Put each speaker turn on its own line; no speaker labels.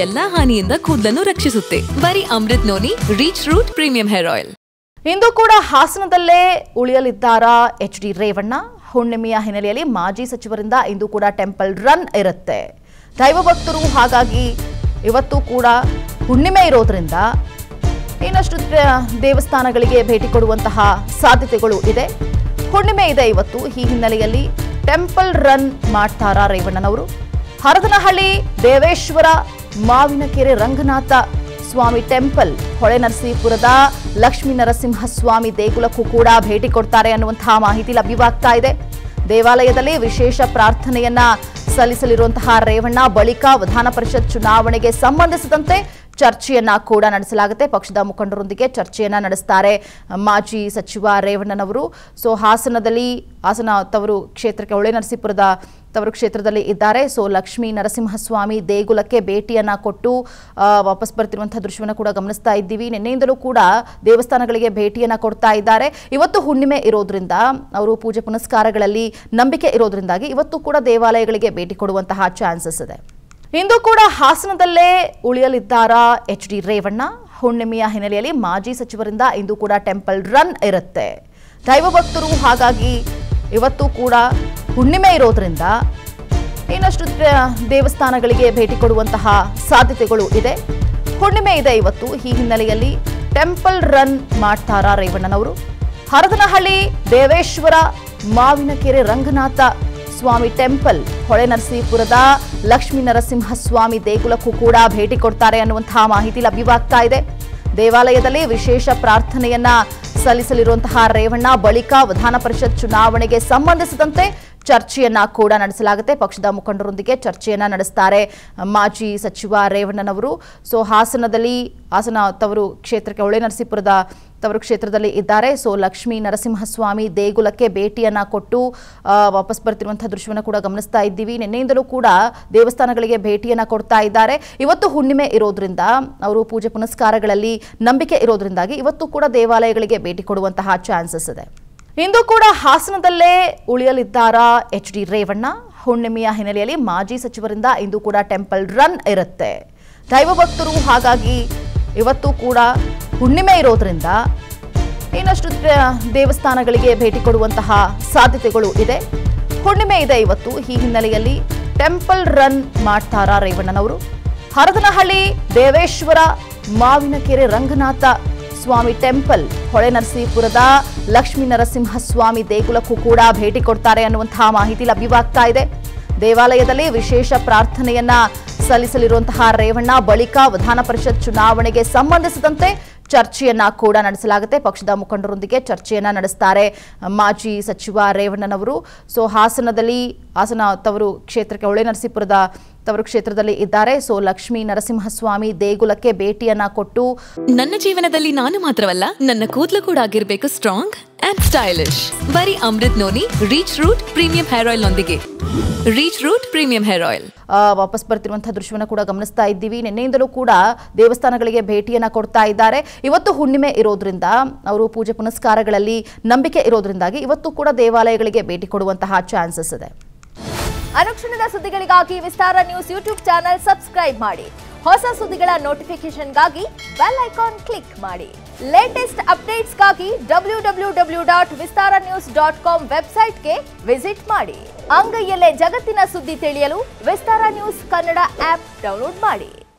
ಎಲ್ಲಾ ಹಾನಿಯಿಂದ ಕೂದಲನ್ನು ರಕ್ಷಿಸುತ್ತೆ. ಬರೀ Amrut noni reach root premium hair oil.
ಇಂದು ಕೂಡ ಹಾಸನದಲ್ಲೇ ಉಳಿಯಲಿದ್ದಾರಾ ಎಚ್ ಡಿ ರೇವಣ್ಣ? ಹುಣ್ಣಿಮೆಯ ಹಿನ್ನೆಲೆಯಲ್ಲಿ ಮಾಜಿ ಸಚಿವರಿಂದ ಇಂದು ಕೂಡ ಟೆಂಪಲ್ ರನ್ ಇರುತ್ತೆ. ದೈವ ಭಕ್ತರು ಹಾಗಾಗಿ ಇವತ್ತು ಕೂಡ ಹುಣ್ಣಿಮೆ ಇರೋದ್ರಿಂದ ಇನ್ನಷ್ಟು ದೇವಸ್ಥಾನಗಳಿಗೆ ಭೇಟಿ ಕೊಡುವಂತಹ ಸಾಧ್ಯತೆಗಳು ಇದೆ. ಹುಣ್ಣಿಮೆ ಇದೆ ಇವತ್ತು. ಈ ಹಿನ್ನೆಲೆಯಲ್ಲಿ ಟೆಂಪಲ್ ರನ್ ಮಾಡ್ತಾರಾ ರೇವಣ್ಣನವರು? ಹರದನಹಳ್ಳಿ ದೇವೇಶ್ವರ ಮಾವಿನಕೆರೆ ರಂಗನಾಥ ಸ್ವಾಮಿ ಟೆಂಪಲ್, ಹೊಳೆನರಸೀಪುರದ ಲಕ್ಷ್ಮೀ ನರಸಿಂಹಸ್ವಾಮಿ ದೇಗುಲಕ್ಕೂ ಕೂಡ ಭೇಟಿ ಕೊಡ್ತಾರೆ ಅನ್ನುವಂತಹ ಮಾಹಿತಿ ಲಭ್ಯವಾಗ್ತಾ ಇದೆ. ದೇವಾಲಯದಲ್ಲಿ ವಿಶೇಷ ಪ್ರಾರ್ಥನೆಯನ್ನ ಸಲ್ಲಿಸಲಿರುವಂತಹ ರೇವಣ್ಣ ಬಳಿಕ ವಿಧಾನ ಪರಿಷತ್ ಚುನಾವಣೆಗೆ ಸಂಬಂಧಿಸಿದಂತೆ ಚರ್ಚೆಯನ್ನ ಕೂಡ ನಡೆಸಲಾಗುತ್ತೆ. ಪಕ್ಷದ ಮುಖಂಡರೊಂದಿಗೆ ಚರ್ಚೆಯನ್ನ ನಡೆಸ್ತಾರೆ ಮಾಜಿ ಸಚಿವ ರೇವಣ್ಣನವರು. ಸೊ ಹಾಸನ ತವರು ಕ್ಷೇತ್ರಕ್ಕೆ ಹೊಳೆನರಸೀಪುರದ ತವರು ಕ್ಷೇತ್ರದಲ್ಲಿ ಇದ್ದಾರೆ. ಸೊ ಲಕ್ಷ್ಮೀ ನರಸಿಂಹಸ್ವಾಮಿ ದೇಗುಲಕ್ಕೆ ಭೇಟಿಯನ್ನ ಕೊಟ್ಟು ವಾಪಸ್ ಬರ್ತಿರುವಂತಹ ದೃಶ್ಯವನ್ನು ಕೂಡ ಗಮನಿಸ್ತಾ ಇದ್ದೀವಿ. ನಿನ್ನೆಯಿಂದಲೂ ಕೂಡ ದೇವಸ್ಥಾನಗಳಿಗೆ ಭೇಟಿಯನ್ನ ಕೊಡ್ತಾ ಇದ್ದಾರೆ. ಇವತ್ತು ಹುಣ್ಣಿಮೆ ಇರೋದ್ರಿಂದ ಅವರು ಪೂಜೆ ಪುನಸ್ಕಾರಗಳಲ್ಲಿ ನಂಬಿಕೆ ಇರೋದ್ರಿಂದಾಗಿ ಇವತ್ತು ಕೂಡ ದೇವಾಲಯಗಳಿಗೆ ಭೇಟಿ ಕೊಡುವಂತಹ ಚಾನ್ಸಸ್ ಇದೆ. ಇಂದು ಕೂಡ ಹಾಸನದಲ್ಲೇ ಉಳಿಯಲಿದ್ದಾರಾ ಎಚ್ ಡಿ ರೇವಣ್ಣ? ಹುಣ್ಣಿಮೆಯ ಹಿನ್ನೆಲೆಯಲ್ಲಿ ಮಾಜಿ ಸಚಿವರಿಂದ ಇಂದು ಕೂಡ ಟೆಂಪಲ್ ರನ್ ಇರುತ್ತೆ. ದೈವ ಭಕ್ತರು ಹಾಗಾಗಿ ಇವತ್ತು ಕೂಡ ಹುಣ್ಣಿಮೆ ಇರೋದ್ರಿಂದ ಇನ್ನಷ್ಟು ದೇವಸ್ಥಾನಗಳಿಗೆ ಭೇಟಿ ಕೊಡುವಂತಹ ಸಾಧ್ಯತೆಗಳು ಇದೆ. ಹುಣ್ಣಿಮೆ ಇದೆ ಇವತ್ತು. ಈ ಹಿನ್ನೆಲೆಯಲ್ಲಿ ಟೆಂಪಲ್ ರನ್ ಮಾಡ್ತಾರಾ ರೇವಣ್ಣನವರು? ಹರದನಹಳ್ಳಿ ದೇವೇಶ್ವರ ಮಾವಿನಕೆರೆ ರಂಗನಾಥ ಸ್ವಾಮಿ ಟೆಂಪಲ್, ಹೊಳೆನರಸೀಪುರದ ಲಕ್ಷ್ಮೀ ನರಸಿಂಹಸ್ವಾಮಿ ದೇಗುಲಕ್ಕೂ ಕೂಡ ಭೇಟಿ ಕೊಡ್ತಾರೆ ಅನ್ನುವಂತಹ ಮಾಹಿತಿ ಲಭ್ಯವಾಗ್ತಾ ಇದೆ. ದೇವಾಲಯದಲ್ಲಿ ವಿಶೇಷ ಪ್ರಾರ್ಥನೆಯನ್ನ ಸಲ್ಲಿಸಲಿರುವಂತಹ ರೇವಣ್ಣ ಬಳಿಕ ವಿಧಾನ ಪರಿಷತ್ ಚುನಾವಣೆಗೆ ಸಂಬಂಧಿಸಿದಂತೆ ಚರ್ಚೆಯನ್ನ ಕೂಡ ನಡೆಸಲಾಗುತ್ತೆ. ಪಕ್ಷದ ಮುಖಂಡರೊಂದಿಗೆ ಚರ್ಚೆಯನ್ನ ನಡೆಸ್ತಾರೆ ಮಾಜಿ ಸಚಿವ ರೇವಣ್ಣನವರು. ಸೊ ಹಾಸನ ತವರು ಕ್ಷೇತ್ರಕ್ಕೆ ಹೊಳೆನರಸೀಪುರದ ತವರು ಕ್ಷೇತ್ರದಲ್ಲಿ ಇದ್ದಾರೆ. ಸೊ ಲಕ್ಷ್ಮೀ ನರಸಿಂಹಸ್ವಾಮಿ ದೇಗುಲಕ್ಕೆ ಭೇಟಿಯನ್ನ ಕೊಟ್ಟು ವಾಪಸ್ ಬರ್ತಿರುವಂತಹ ದೃಶ್ಯವನ್ನು ಕೂಡ ಗಮನಿಸ್ತಾ ಇದ್ದೀವಿ. ನಿನ್ನೆಯಿಂದಲೂ ಕೂಡ ದೇವಸ್ಥಾನಗಳಿಗೆ ಭೇಟಿಯನ್ನ ಕೊಡ್ತಾ ಇದ್ದಾರೆ. ಇವತ್ತು ಹುಣ್ಣಿಮೆ ಇರೋದ್ರಿಂದ ಅವರು ಪೂಜೆ ಪುನಸ್ಕಾರಗಳಲ್ಲಿ ನಂಬಿಕೆ ಇರೋದ್ರಿಂದಾಗಿ ಇವತ್ತು ಕೂಡ ದೇವಾಲಯಗಳಿಗೆ ಭೇಟಿ ಕೊಡುವಂತಹ ಚಾನ್ಸಸ್ ಇದೆ. ಇಂದು ಕೂಡ ಹಾಸನದಲ್ಲೇ ಉಳಿಯಲಿದ್ದಾರಾ ಎಚ್ ಡಿ ರೇವಣ್ಣ? ಹುಣ್ಣಿಮೆಯ ಹಿನ್ನೆಲೆಯಲ್ಲಿ ಮಾಜಿ ಸಚಿವರಿಂದ ಇಂದು ಕೂಡ ಟೆಂಪಲ್ ರನ್ ಇರುತ್ತೆ. ದೈವ ಭಕ್ತರು ಹಾಗಾಗಿ ಇವತ್ತು ಕೂಡ ಹುಣ್ಣಿಮೆ ಇರೋದ್ರಿಂದ ಇನ್ನಷ್ಟು ದೇವಸ್ಥಾನಗಳಿಗೆ ಭೇಟಿ ಕೊಡುವಂತಹ ಸಾಧ್ಯತೆಗಳು ಇದೆ. ಹುಣ್ಣಿಮೆ ಇದೆ ಇವತ್ತು. ಈ ಹಿನ್ನೆಲೆಯಲ್ಲಿ ಟೆಂಪಲ್ ರನ್ ಮಾಡ್ತಾರಾ ರೇವಣ್ಣನವರು? ಹರದನಹಳ್ಳಿ ದೇವೇಶ್ವರ ಮಾವಿನಕೆರೆ ರಂಗನಾಥ ಸ್ವಾಮಿ ಟೆಂಪಲ್, ಹೊಳೆನರಸೀಪುರದ ಲಕ್ಷ್ಮೀ ನರಸಿಂಹಸ್ವಾಮಿ ದೇಗುಲಕ್ಕೂ ಕೂಡ ಭೇಟಿ ಕೊಡ್ತಾರೆ ಅನ್ನುವಂತಹ ಮಾಹಿತಿ ಲಭ್ಯವಾಗ್ತಾ ಇದೆ. ದೇವಾಲಯದಲ್ಲಿ ವಿಶೇಷ ಪ್ರಾರ್ಥನೆಯನ್ನ ಸಲ್ಲಿಸಲಿರುವಂತಹ ರೇವಣ್ಣ ಬಳಿಕ ವಿಧಾನ ಪರಿಷತ್ ಚುನಾವಣೆಗೆ ಸಂಬಂಧಿಸಿದಂತೆ ಚರ್ಚೆಯನ್ನ ಕೂಡ ನಡೆಸಲಾಗುತ್ತೆ. ಪಕ್ಷದ ಮುಖಂಡರೊಂದಿಗೆ ಚರ್ಚೆಯನ್ನ ನಡೆಸ್ತಾರೆ ಮಾಜಿ ಸಚಿವ ರೇವಣ್ಣನವರು. ಸೊ ಹಾಸನ ತವರು ಕ್ಷೇತ್ರಕ್ಕೆ ಹೊಳೆನರಸೀಪುರದ ತವರು ಕ್ಷೇತ್ರದಲ್ಲಿ ಇದ್ದಾರೆ. ಸೊ ಲಕ್ಷ್ಮೀ ನರಸಿಂಹಸ್ವಾಮಿ ದೇಗುಲಕ್ಕೆ ಭೇಟಿಯನ್ನ ಕೊಟ್ಟು
ನನ್ನ ಜೀವನದಲ್ಲಿ ನಾನು ಮಾತ್ರವಲ್ಲ, ನನ್ನ ಕೂದಲು ಕೂಡ ಆಗಿರ್ಬೇಕು ಸ್ಟ್ರಾಂಗ್ ಅಂಡ್ ಸ್ಟೈಲಿಶ್. ಬರೀ Amrut noni reach root premium hair oil ನೊಂದಿಗೆ. Reach root premium hair oil.
ವಾಪಸ್ ಬರ್ತಿರುವಂತಹ ದೃಶ್ಯವನ್ನು ಕೂಡ ಗಮನಿಸ್ತಾ ಇದ್ದೀವಿ. ನಿನ್ನೆಯಿಂದಲೂ ಕೂಡ ದೇವಸ್ಥಾನಗಳಿಗೆ ಭೇಟಿಯನ್ನ ಕೊಡ್ತಾ ಇದ್ದಾರೆ. ಇವತ್ತು ಹುಣ್ಣಿಮೆ ಇರೋದ್ರಿಂದ ಅವರು ಪೂಜೆ ಪುನಸ್ಕಾರಗಳಲ್ಲಿ ನಂಬಿಕೆ ಇರೋದ್ರಿಂದಾಗಿ ಇವತ್ತು ಕೂಡ ದೇವಾಲಯಗಳಿಗೆ ಭೇಟಿ ಕೊಡುವಂತಹ ಚಾನ್ಸಸ್ ಇದೆ.
ಅನುಕ್ಷಣದ ಸುದ್ದಿಗಳಿಗಾಗಿ ವಿಸ್ತಾರ ನ್ಯೂಸ್ ಯೂಟ್ಯೂಬ್ ಚಾನೆಲ್ ಸಬ್ಸ್ಕ್ರೈಬ್ ಮಾಡಿ. ಹೊಸ ಸುದ್ದಿಗಳ ನೋಟಿಫಿಕೇಶನ್ಗಾಗಿ ಬೆಲ್ ಐಕಾನ್ ಕ್ಲಿಕ್ ಮಾಡಿ. ಲೇಟೆಸ್ಟ್ ಅಪ್ಡೇಟ್ಸ್ಗಾಗಿ www.vistaranews.com ವೆಬ್ಸೈಟ್ಗೆ ವಿಸಿಟ್ ಮಾಡಿ. ಅಂಗೈಯಲ್ಲೇ ಜಗತ್ತಿನ ಸುದ್ದಿ ತಿಳಿಯಲು ವಿಸ್ತಾರ ನ್ಯೂಸ್ ಕನ್ನಡ ಆಪ್ ಡೌನ್ಲೋಡ್ ಮಾಡಿ.